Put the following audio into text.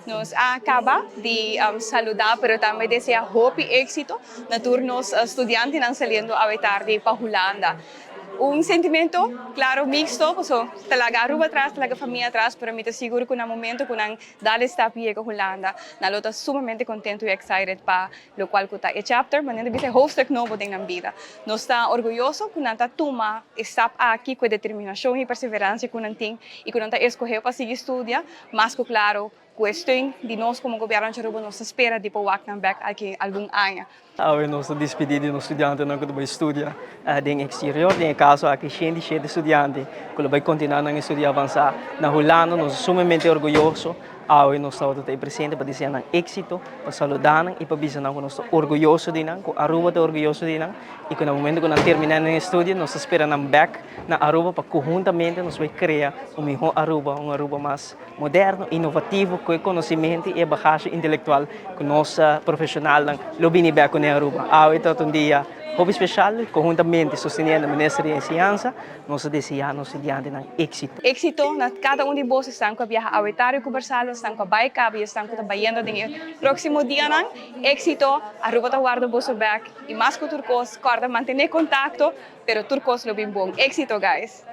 Nos acaba de saludar, pero também desea hopi, exito na turnos estudiantenan saliendo a tarde para Hulanda. Un sentimento, claro, mixto, pues, talaga aruba atrás, talaga familia atrás, pero me seguro que en un momento que un dale está pie con Hulanda, na lota sumamente contento y excited pa lo cual que está el chapter, manera de ser hoofdstuk novo en la vida. Nos está orgulloso que nanta tuma está aquí con determinación y perseverancia que nanting y que nanta escoger para seguir estudia, más que claro, cuestión de nós como governo de Aruba nos espera de poder back aqui algum ano. Ao nosso despedida no Studiantenan que vai estudar em exterior, em caso aqui cheio de estudante, que vai continuar na estudia avançar na Hulanda, nós sumamente orgulhoso ao nós estamos presente para dizer um exito, para saludar e para dizer que nós estamos orgulhoso de nós, que Aruba está orgulhoso de nós e que no momento que nós terminamos o estudo, nós esperamos back na Aruba para conjuntamente nós vai criar melhor Aruba mais moderno, inovativo, com conhecimento e bagagem intelectual que nós profissional lo bem back na Aruba. Então um dia hobby especial, conjuntamente sostenendo o Ministério da Enseñansa, nós desejamos Studiantenan éxito. Éxito, na cada de vos estão com a viajar aereopuerto conversado, estão com a bike, e estão com a bayendo no próximo dia, éxito, Aruba está guardando vos back e mais que turcos, corda manter contato, pero turcos lo bem bom. Éxito, guys.